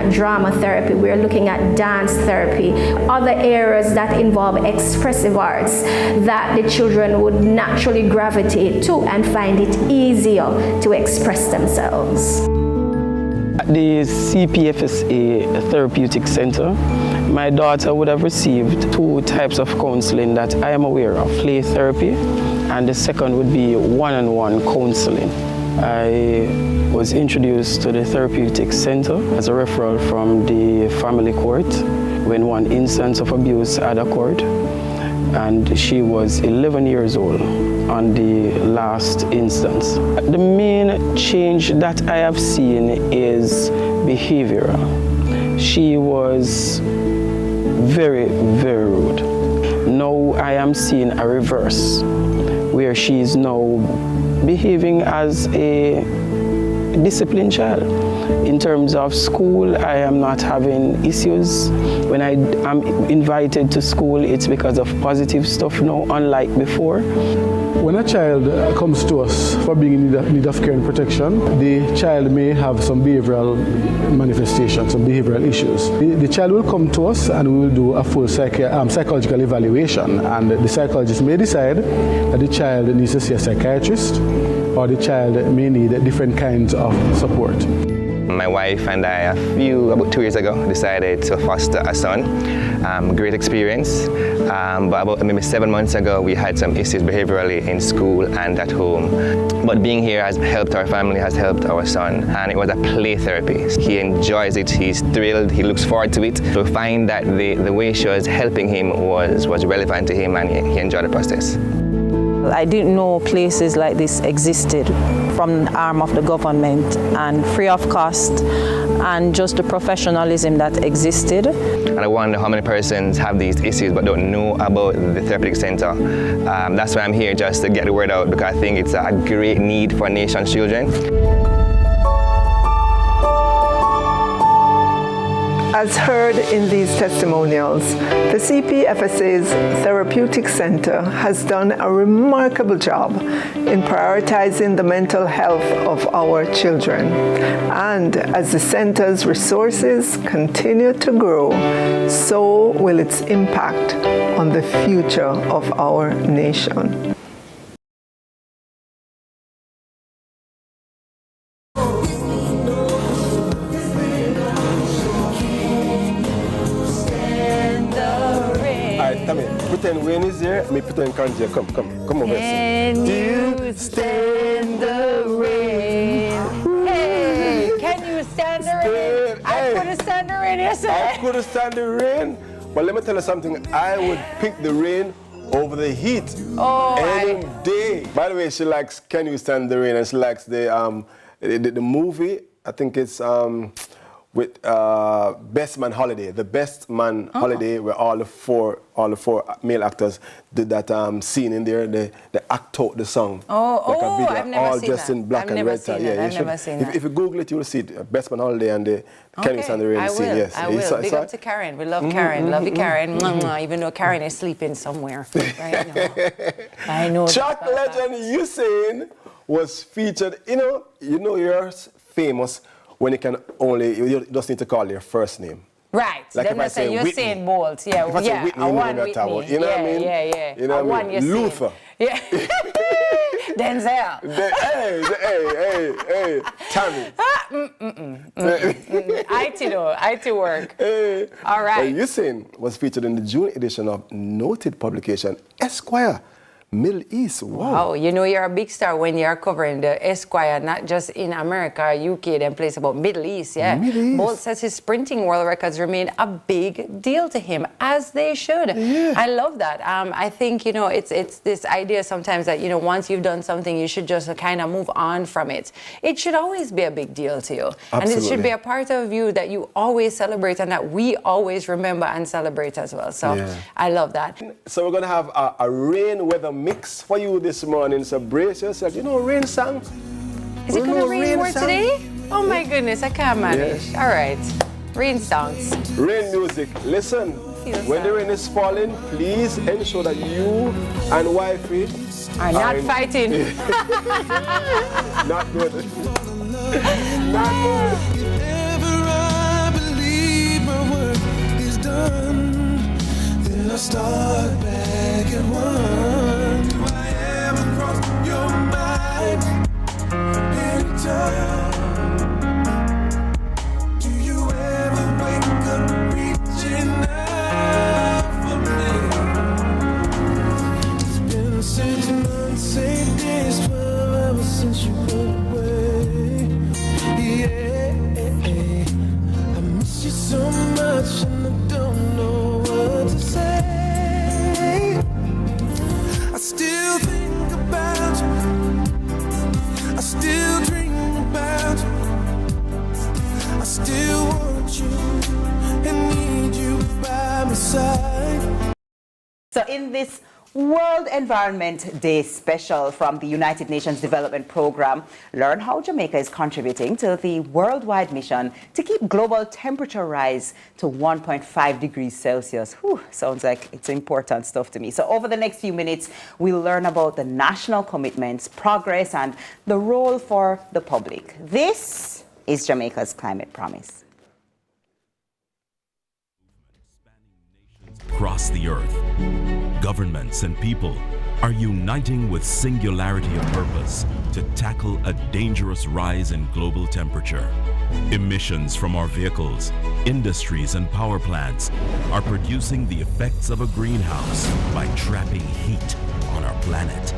drama therapy, we're looking at dance therapy, other areas that involve expressive arts that the children would naturally gravitate to and find it easier to express themselves. At the CPFSA Therapeutic Center, my daughter would have received 2 types of counseling that I am aware of, play therapy, and the second would be one-on-one counseling. I was introduced to the Therapeutic Center as a referral from the family court when one instance of abuse had occurred, and she was 11 years old on the last instance. The main change that I have seen is behavioral. She was very, very rude. Now I am seeing a reverse, where she is now behaving as a disciplined child. In terms of school, I am not having issues. When I am invited to school, it's because of positive stuff now, unlike before. When a child comes to us for being in need of care and protection, the child may have some behavioral manifestations, some behavioral issues. The child will come to us and we will do a full psychological evaluation, and the psychologist may decide that the child needs to see a psychiatrist or the child may need different kinds of support. My wife and I, about 2 years ago, decided to foster a son. Great experience, but about maybe 7 months ago, we had some issues behaviorally in school and at home. But being here has helped our family, has helped our son, and it was a play therapy. He enjoys it, he's thrilled, he looks forward to it. To find that the way she was helping him was relevant to him, and he enjoyed the process. I didn't know places like this existed from the arm of the government, and free of cost, and just the professionalism that existed. And I wonder how many persons have these issues but don't know about the therapeutic center. That's why I'm here, just to get the word out, because I think it's a great need for our nation's children. As heard in these testimonials, the CPFSA's Therapeutic Center has done a remarkable job in prioritizing the mental health of our children. And as the center's resources continue to grow, so will its impact on the future of our nation. Tami, pretend Wayne is here, me pretend Karen is here. Come over here. Can you stand the rain? Hey, can you stand the rain? I couldn't stand the rain yesterday. I couldn't stand the rain, but let me tell you something. I would pick the rain over the heat any day. By the way, she likes Can You Stand the Rain, and she likes the movie. I think it's with Best Man Holiday, the Best Man Holiday, where all the four male actors did that scene in there. They act out the song. I've never all seen dressed that. in black and red tie. I've never seen that. If you Google it, you will see it. Best Man Holiday and the Can You Stand the Rain I scene. will. Yes, I will. Big up to Karen. We love Karen. Love you, Karen. Even though Karen is sleeping somewhere right now. I know. Track legend Usain was featured. You know you're famous when you just need to call your first name. Right. Like then if I say Usain Bolt. Yeah, if I say Whitney, you know what I'm talking about. You know what I mean? Yeah. You know what I mean? Luther. Yeah. Denzel. Hey, Tami. IT work. All right. Usain was featured in the June edition of noted publication Esquire, Middle East. Wow. Oh, you know you're a big star when you're covering the Esquire, not just in America, UK, then place about Middle East, yeah. Middle East. Bolt says his sprinting world records remain a big deal to him, as they should. Yeah. I love that. I think, it's this idea sometimes that, once you've done something, you should just kind of move on from it. It should always be a big deal to you. Absolutely. And it should be a part of you that you always celebrate and that we always remember and celebrate as well. So I love that. So we're going to have a rain weather mix for you this morning, so brace yourself. Rain song? Is it going to rain more today? Oh my goodness, I can't manage. All right, rain songs. Rain music. Listen, when the rain is falling, please ensure that you and wifey are not fighting. Not good. Not good. So in this World Environment Day special from the United Nations Development Programme, learn how Jamaica is contributing to the worldwide mission to keep global temperature rise to 1.5 degrees Celsius. Whew, sounds like it's important stuff to me. So over the next few minutes, we'll learn about the national commitments, progress, and the role for the public. This is Jamaica's Climate Promise. Across the earth, governments and people are uniting with singularity of purpose to tackle a dangerous rise in global temperature. Emissions from our vehicles, industries, and power plants are producing the effects of a greenhouse by trapping heat on our planet.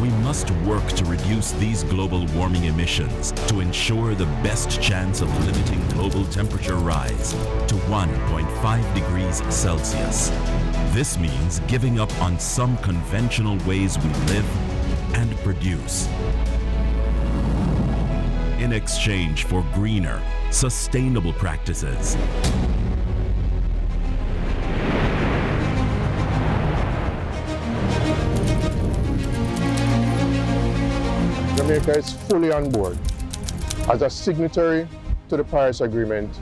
We must work to reduce these global warming emissions to ensure the best chance of limiting global temperature rise to 1.5 degrees Celsius. This means giving up on some conventional ways we live and produce in exchange for greener, sustainable practices. Jamaica is fully on board. As a signatory to the Paris Agreement,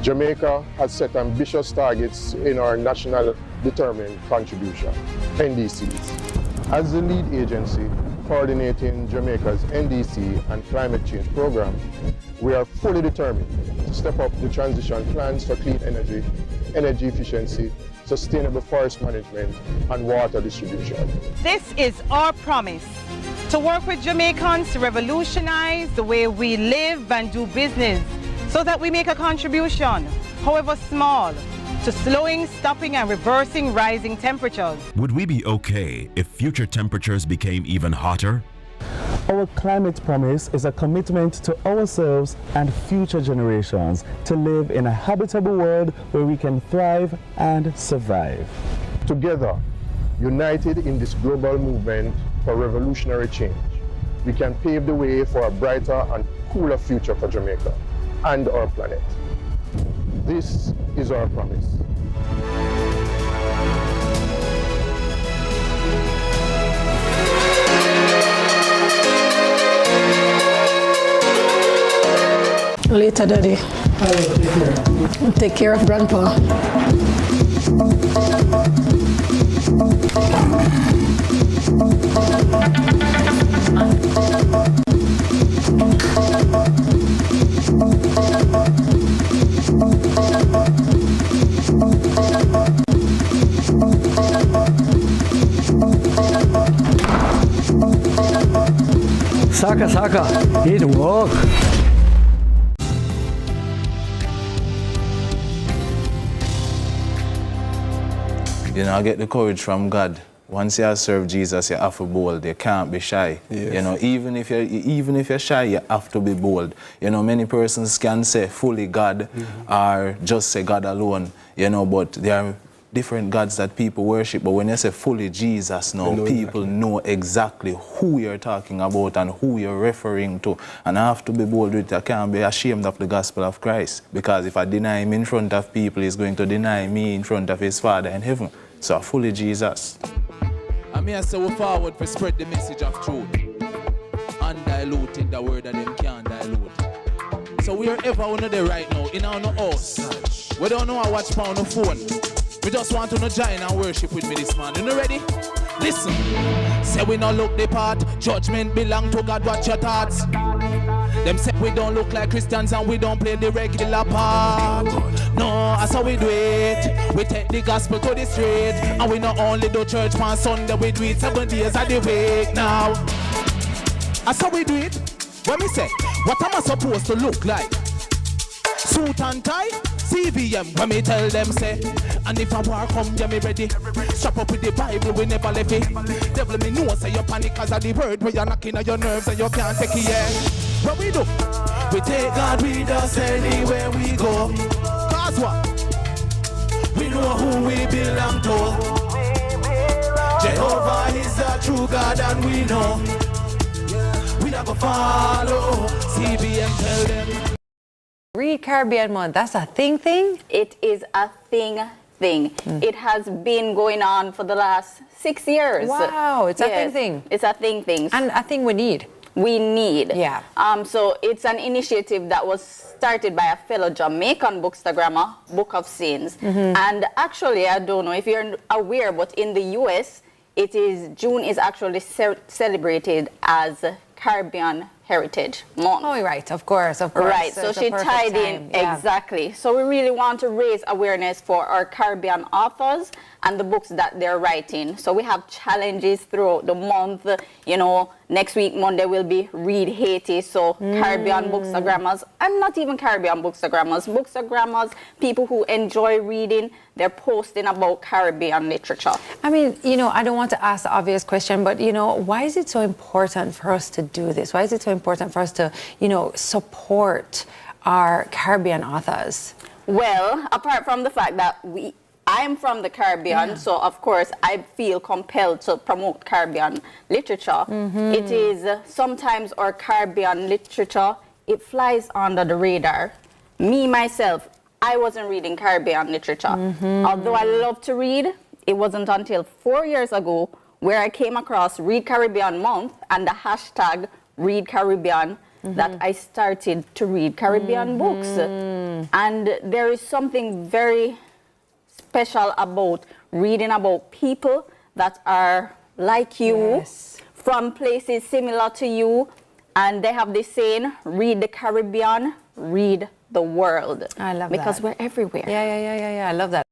Jamaica has set ambitious targets in our National Determined Contribution, NDCs. As the lead agency coordinating Jamaica's NDC and climate change program, we are fully determined to step up the transition plans for clean energy, energy efficiency, sustainable forest management, and water distribution. This is our promise to work with Jamaicans to revolutionize the way we live and do business so that we make a contribution, however small, to slowing, stopping, and reversing rising temperatures. Would we be okay if future temperatures became even hotter? Our climate promise is a commitment to ourselves and future generations to live in a habitable world where we can thrive and survive. Together, united in this global movement for revolutionary change, we can pave the way for a brighter and cooler future for Jamaica and our planet. This is our promise. Later, Daddy. Take care of Grandpa. Saka, it work. You know, I get the courage from God. Once you have served Jesus, you have to be bold. You can't be shy. Yes. You know, even if you're shy, you have to be bold. You know, many persons can say fully God or just say God alone. You know, but there are different gods that people worship. But when you say fully Jesus now, people know exactly who you're talking about and who you're referring to. And I have to be bold with it. I can't be ashamed of the gospel of Christ. Because if I deny him in front of people, he's going to deny me in front of his Father in heaven. So fully Jesus. I mean, I say we forward to spread the message of truth. Undiluting the word that them can't dilute. So wherever we're there right now, in our house, we don't know how to watch on the phone. We just want to join and worship with me this man. You know ready? Listen. Say we not look the part. Judgment belong to God. Watch your thoughts. Them say we don't look like Christians and we don't play the regular part. No, that's how we do it. We take the gospel to the street. And we not only do church on Sunday, we do it 7 days of the week now. That's how we do it. When we say, what am I supposed to look like? Suit and tie? CVM, when me tell them say, and if I war come, yeah me ready. Strap up with the Bible, we never left it. Devil me know say you panic cause of the word where you're knocking on your nerves and you can't take it, yeah. What we do? We take God with us anywhere we go. Cause what? We know who we belong to. Jehovah is the true God and we know. We never follow. CVM tell them. Read Caribbean Month, that's a thing? It is a thing. thing. It has been going on for the last 6 years. Wow, it's a thing. It's a thing. And a thing we need. We need. Yeah. So it's an initiative that was started by a fellow Jamaican bookstagrammer, Book of Sins. And actually, I don't know if you're aware, but in the US, June is actually celebrated as Caribbean Heritage Month. Oh, right, of course. Right, so she tied in, exactly. So we really want to raise awareness for our Caribbean authors and the books that they're writing. So we have challenges throughout the month. You know, next week, Monday, will be Read Haiti. So Caribbean bookstagrammers, and not even Caribbean bookstagrammers, people who enjoy reading, they're posting about Caribbean literature. I mean, you know, I don't want to ask the obvious question, but, you know, why is it so important for us to do this? Why is it so important for us to, you know, support our Caribbean authors? Well, apart from the fact that I'm from the Caribbean, so of course I feel compelled to promote Caribbean literature. It is sometimes our Caribbean literature, it flies under the radar. Me, myself, I wasn't reading Caribbean literature. Although I love to read, it wasn't until 4 years ago where I came across Read Caribbean Month and the hashtag Read Caribbean that I started to read Caribbean books. And there is something very special about reading about people that are like you, from places similar to you, and they have this saying, read the Caribbean, read the world. I love that. Because we're everywhere. Yeah, I love that.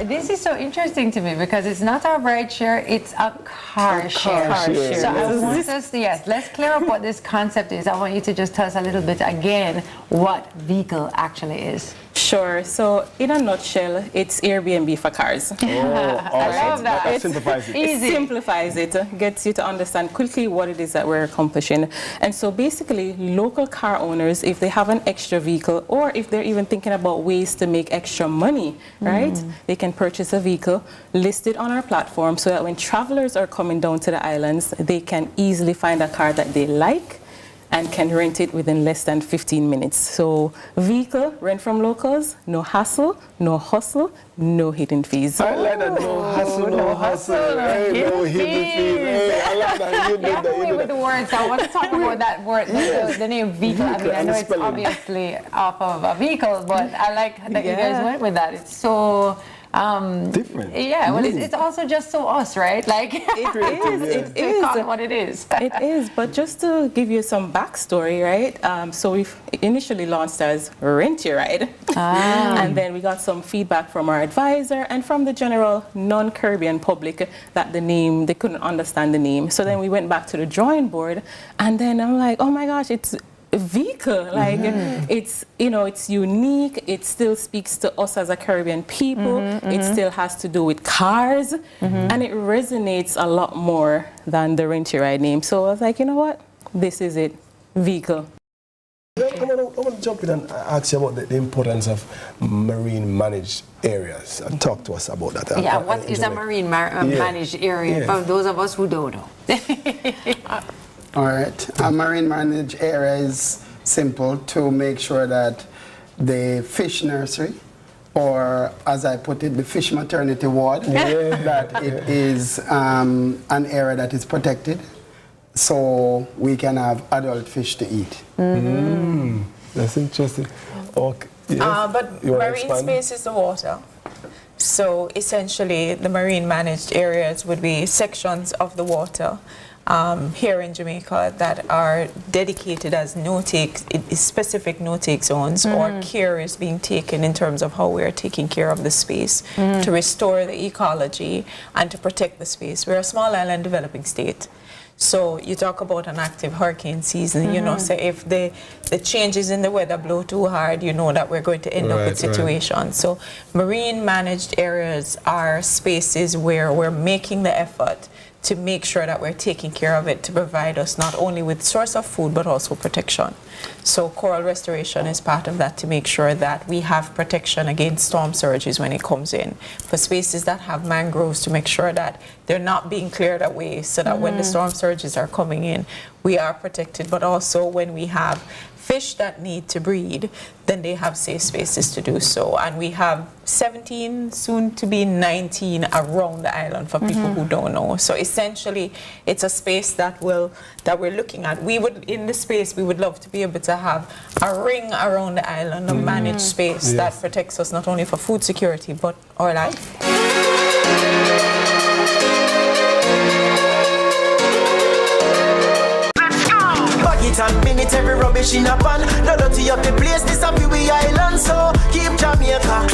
This is so interesting to me because it's not a ride share, it's a car share. So I want us to, let's clear up what this concept is. I want you to just tell us a little bit again what vehicle actually is. Sure. So in a nutshell, it's Airbnb for cars. Oh, awesome. I love that. That simplifies it. Easy. It simplifies it, gets you to understand quickly what it is that we're accomplishing. And so basically, local car owners, if they have an extra vehicle, or if they're even thinking about ways to make extra money, right, they can purchase a vehicle, list it on our platform so that when travelers are coming down to the islands, they can easily find a car that they like and can rent it within less than 15 minutes. So vehicle, rent from locals, no hassle, no hustle, no hidden fees. I like that, no hassle, no hustle. Hey, no hidden fees. Hey, I like that. You did that. With the words, I want to talk about that word, the name vehicle. I mean, I know it's obviously off of a vehicle, but I like that you guys went with that. It's so different. Yeah, well, it's also just so us, right? Like it is call it what it is. It is, but just to give you some backstory, right? So we've initially launched as Rent Your Ride, and then we got some feedback from our advisor and from the general non-Caribbean public that the name, they couldn't understand the name. So then we went back to the drawing board, and then I'm like, oh my gosh, it's vehicle, like it's, you know, it's unique, it still speaks to us as a Caribbean people, it still has to do with cars, and it resonates a lot more than the Rent Your Ride name. So I was like, you know what, this is it, vehicle. I want to jump in and ask you about the importance of marine managed areas. Talk to us about that. Yeah, what is a marine managed area for those of us who don't know? All right. A marine managed area is simple to make sure that the fish nursery, or as I put it, the fish maternity ward, that it is an area that is protected so we can have adult fish to eat. That's interesting. Okay. Yes. But marine space is the water. So essentially, the marine managed areas would be sections of the water here in Jamaica that are dedicated as no-take, specific no-take zones, or care is being taken in terms of how we are taking care of the space to restore the ecology and to protect the space. We're a small island developing state. So you talk about an active hurricane season, you know, so if the changes in the weather blow too hard, you know that we're going to end up with situations. So marine managed areas are spaces where we're making the effort to make sure that we're taking care of it to provide us not only with source of food but also protection. So coral restoration is part of that, to make sure that we have protection against storm surges when it comes in. For spaces that have mangroves, to make sure that they're not being cleared away, so that when the storm surges are coming in, we are protected. But also when we have fish that need to breed, then they have safe spaces to do so. And we have 17, soon to be 19 around the island for people who don't know. So essentially, it's a space that we're looking at. We would, in the space, we would love to be able to have a ring around the island, a managed space that protects us not only for food security, but our life. And minute every rubbish in a pan. No dirty up the place, this a we island. So keep Jamaica,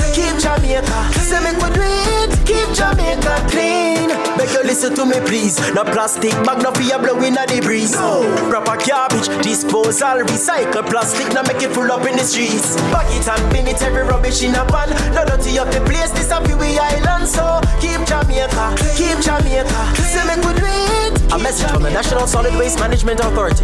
say make we do it, keep Jamaica clean. Make you listen to me please. No plastic bag, no fear blowing at the breeze. No proper garbage, disposal, recycle plastic, now make it full up in the streets. Bag it and bin it every rubbish in a pan. No dirty up the place, this a we island. So keep Jamaica, say make we do it. A message from the National Solid Waste Management Authority.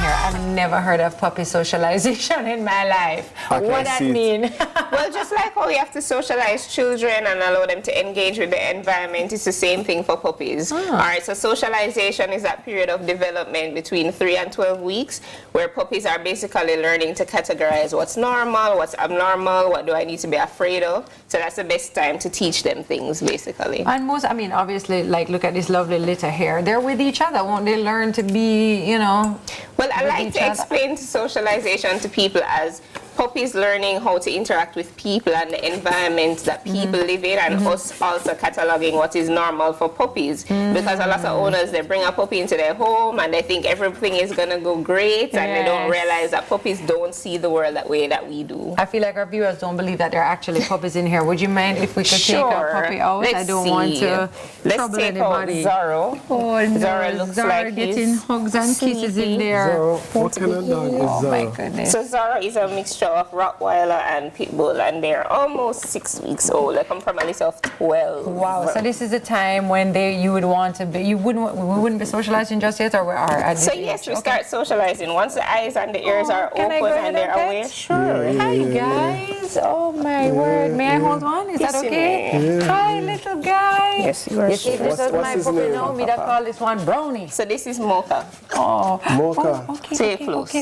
I've never heard of puppy socialization in my life. What that mean? Well, just like how we have to socialize children and allow them to engage with the environment, it's the same thing for puppies. All right, so socialization is that period of development between 3 and 12 weeks where puppies are basically learning to categorize what's normal, what's abnormal, what do I need to be afraid of. So that's the best time to teach them things, basically. And most, I mean, obviously, like, look at this lovely litter here. They're with each other. Won't they learn to be, you know? Well, I like to explain socialization to people as puppies learning how to interact with people and the environment that people live in, and us also cataloging what is normal for puppies. Because a lot of owners, they bring a puppy into their home and they think everything is going to go great, and they don't realize that puppies don't see the world that way that we do. I feel like our viewers don't believe that there are actually puppies in here. Would you mind if we could take our puppy out? I don't want to trouble anybody. Zorro. Oh, no. Zorro looks Zorro like getting hugs and kisses in there. Zorro, what kind of dog is Zorro? Oh my goodness. So Zorro is a mixture of Rottweiler and Pitbull, and they're almost 6 weeks old. They come from a list of 12. Wow, so this is a time when you would want to be, we wouldn't be socializing just yet, or we are at this So age? yes, we start socializing. Once the eyes and the ears are open and they're aware. Sure. Hi guys. Oh my word. May I hold one? Is that okay? Hi little guy. Yes, you are. You see, this is my puppy now. Me that call this one Brownie. So this is Mocha. Oh. Mocha. Oh, okay, Stay okay, close.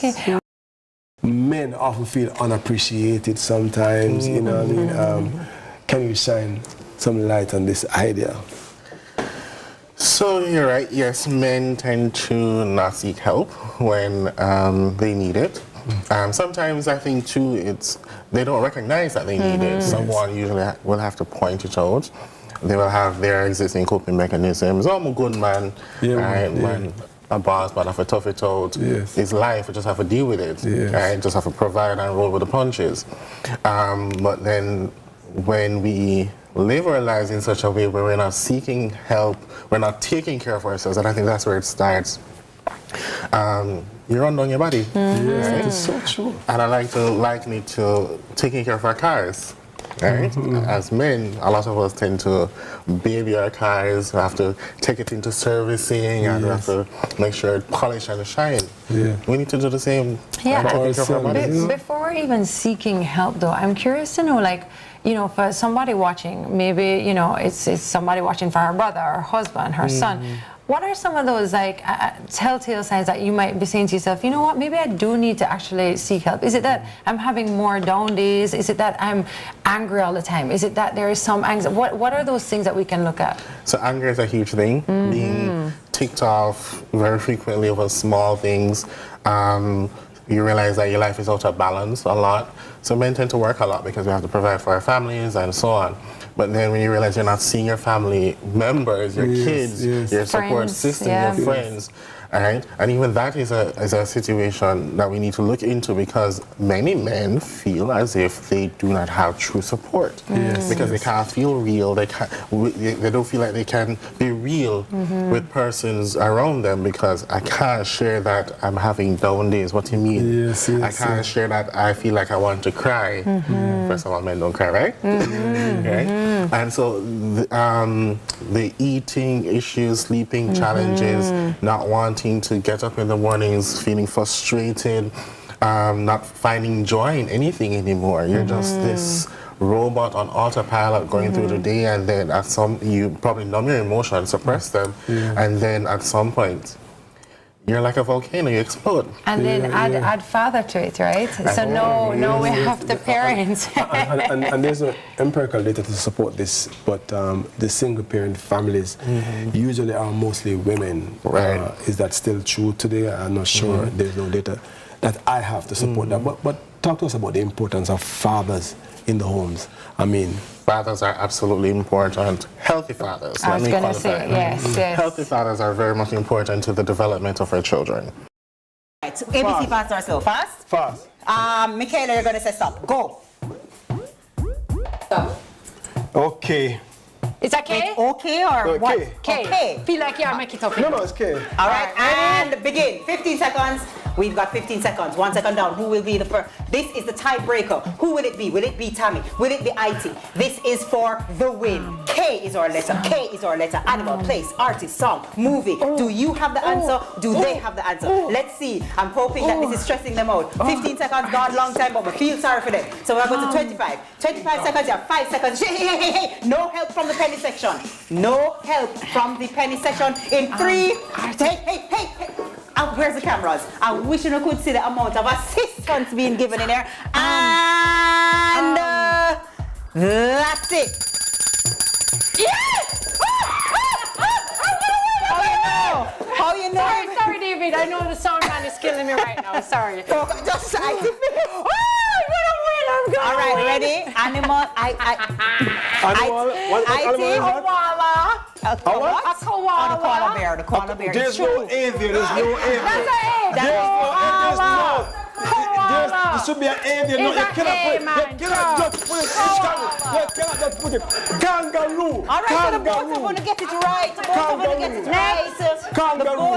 okay. Men often feel unappreciated sometimes, you know what I mean? Can you shine some light on this idea? So you're right, yes, men tend to not seek help when they need it. Sometimes I think too, they don't recognize that they need it. Someone usually will have to point it out. They will have their existing coping mechanisms. I'm a good man, man. A boss, but I have to tough it out. It's life, I just have to deal with it. I just have to provide and roll with the punches. But then when we live our lives in such a way where we're not seeking help, we're not taking care of ourselves, and I think that's where it starts. You run down your body. Right? It's so true. And I like to liken it to taking care of our cars. Right? As men, a lot of us tend to baby our cars. We have to take it into servicing, and we have to make sure it polish and shine. We need to do the same. Before even seeking help, though, I'm curious to know, like, you know, for somebody watching, maybe, you know, it's somebody watching for her brother, her husband, her son. What are some of those, like, telltale signs that you might be saying to yourself, you know what, maybe I do need to actually seek help? Is it that I'm having more down days? Is it that I'm angry all the time? Is it that there is some anxiety? What are those things that we can look at? So anger is a huge thing. Being ticked off very frequently over small things. You realize that your life is out of balance a lot. So men tend to work a lot because we have to provide for our families and so on. But then when you realize you're not seeing your family members, your kids, your support system, your friends, all right? And even that is a situation that we need to look into, because many men feel as if they do not have true support. Because they can't feel real, they don't feel like they can be real with persons around them, because I can't share that I'm having down days. What do you mean? I can't share that I feel like I want to cry. First of all, men don't cry, right? Right? And so the eating issues, sleeping challenges, not wanting to get up in the mornings, feeling frustrated, not finding joy in anything anymore. You're just this robot on autopilot going through the day, and then at you probably numb your emotions, suppress them, and then at some point you're like a volcano, you explode. And then add father to it, right? So no, we have the parents. and there's no empirical data to support this, but the single parent families usually are mostly women. Right. Is that still true today? I'm not sure. There's no data that I have to support that. But talk to us about the importance of fathers in the homes. I mean, fathers are absolutely important. Healthy fathers. I was going to say, yes. Healthy fathers are very much important to the development of our children. Right, so ABC fast or slow? Fast? Fast. Michaela, you're going to say stop. Go. Stop. Okay. It's okay? It's okay or what? Okay. Feel like you make it okay. No, it's okay. All right, and begin. 15 seconds. We've got 15 seconds. 1 second down. Who will be the first? This is the tiebreaker. Who will it be? Will it be Tami? Will it be IT? This is for the win. K is our letter. K is our letter. Animal, place, artist, song, movie. Do you have the answer? Do they have the answer? Let's see. I'm hoping that this is stressing them out. 15 seconds gone, long time, but we feel sorry for them. So we're going to 25. 25 seconds, you have 5 seconds. Hey. No help from the penny section. No help from the penny section. In 3. Hey. Where's the cameras? I wish you could see the amount of assistance being given in there. And that's it. How you know? Sorry, David. I know the sound man is killing me right now. Sorry. Just all right, ready? Animal. A koala bear. The koala bear. There's no A there. There's no A there. There should be an A there. No, you cannot just put it. Kangaroo. All right, so the both of you going to get it right. The both of you get it right. Kangaroo.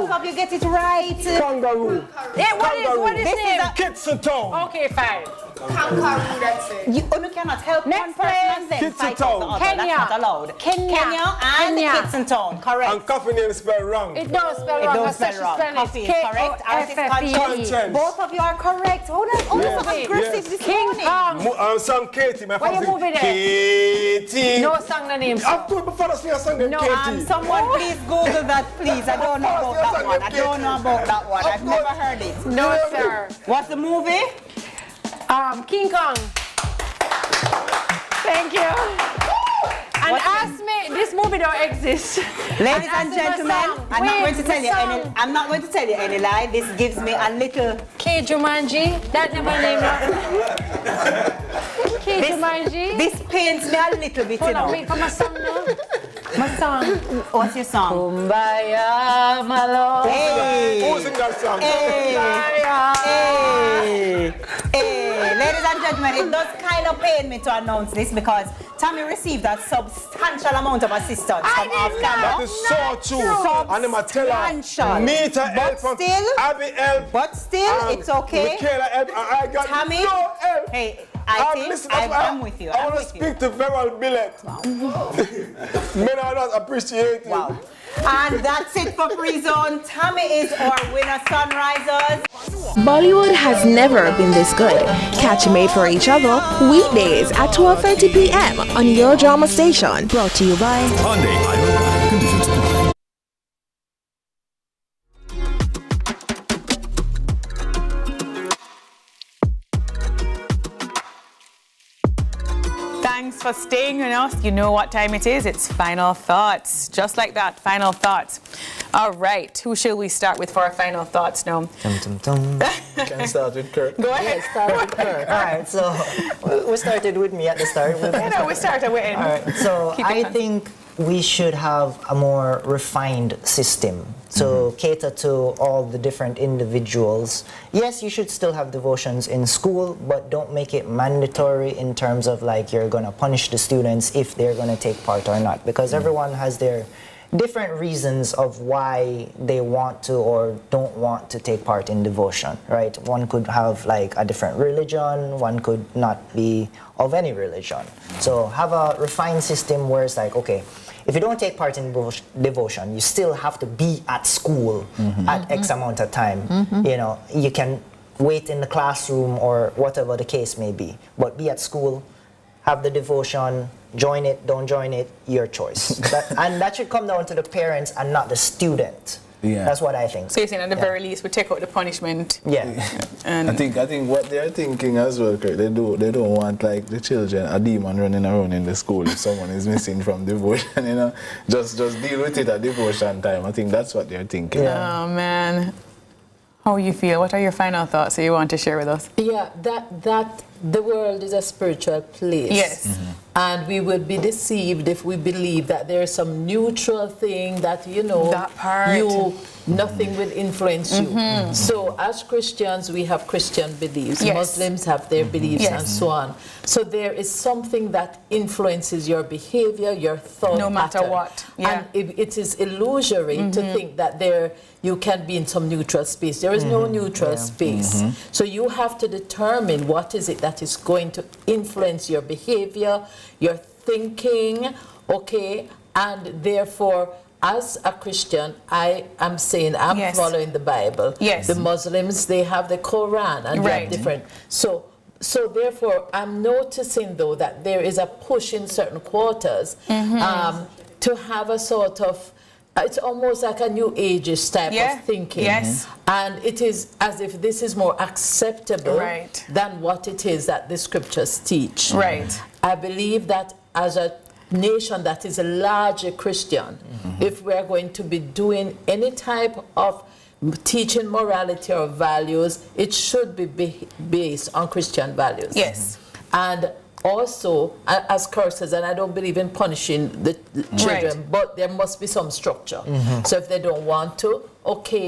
What is name? Kitsatown. Okay, fine. Kangaroo, that's it. You cannot help one person and then fight the other. That's not allowed. Kenya and Kitsatown, correct. And coffee name is spelled wrong. It don't spell wrong. It don't spell wrong. Coffee is correct. Artist both of you are correct. Hold on, so aggressive this morning. Song Katie, my Why you moving there? Katie. No song the name. I've told before I sing a song named Katie. Someone please Google that, please. I don't know about that one. I've never heard it. No, sir. What's the movie? King Kong. Thank you. And ask me, this movie don't exist. Ladies and gentlemen, I'm not going to tell you any lie. This gives me a little K Jumanji. That never named K Jumanji. This pains me a little bit, Hold on, wait for my song now. My song. What's your song? Kumbaya, my love. Hey. Who's in that song? Hey. Ladies and gentlemen, it does kind of pain me to announce this because Tami received a substantial amount of assistance from off camera. That is so true. And I'm tell her, Nita help, Abby help. But still, it's okay. Michaela help. I got Tami, no help. Hey, I'm with you. I want to speak to Beryl Billet. Men are not appreciated. Wow. And that's it for Free Zone. Tami is our winner, Sunrisers. Bollywood has never been this good. Catch Made for Each Other weekdays at 12:30 p.m. on your drama station. Brought to you by Hyundai Island Conditions apply. Thanks for staying with us. You know what time it is. It's Final Thoughts. Just like that, Final Thoughts. All right, who shall we start with for our final thoughts now? Can start with Kirk. Go ahead. Yeah, start with Kirk. All right, so we started with me at the start. We started with him. All right, so I think we should have a more refined system to cater to all the different individuals. Yes, you should still have devotions in school, but don't make it mandatory in terms of like you're going to punish the students if they're going to take part or not, because everyone has their different reasons of why they want to or don't want to take part in devotion, right? One could have like a different religion, one could not be of any religion. So have a refined system where it's like, okay, if you don't take part in devotion, you still have to be at school at X amount of time. You know, you can wait in the classroom or whatever the case may be, but be at school, have the devotion, join it, don't join it, your choice. And that should come down to the parents and not the student. Yeah. That's what I think. So you're saying at the very least we take out the punishment. Yeah. And I think what they're thinking as well, Kurt, they don't want like the children, a demon running around in the school if someone is missing from devotion, you know. Just deal with it at devotion time. I think that's what they're thinking. Yeah. Oh man. How you feel? What are your final thoughts that you want to share with us? Yeah, that the world is a spiritual place. Yes. And we would be deceived if we believe that there's some neutral thing that, you know, nothing will influence you. So as Christians, we have Christian beliefs. Yes. Muslims have their beliefs and so on. So there is something that influences your behavior, your thought no matter pattern. what. Yeah. And it is illusory to think that you can be in some neutral space. There is no neutral space. So you have to determine what is it that is going to influence your behavior, your thinking, okay? And therefore, as a Christian, I am saying I'm following the Bible. Yes. The Muslims, they have the Quran and they have different. So therefore, I'm noticing though that there is a push in certain quarters to have a sort of, it's almost like a new age type of thinking. Yes. And it is as if this is more acceptable than what it is that the scriptures teach. Right. I believe that as a nation that is largely Christian, if we're going to be doing any type of teaching morality or values, it should be based on Christian values. Yes. And also, as curses, and I don't believe in punishing the children, but there must be some structure. So if they don't want to, okay.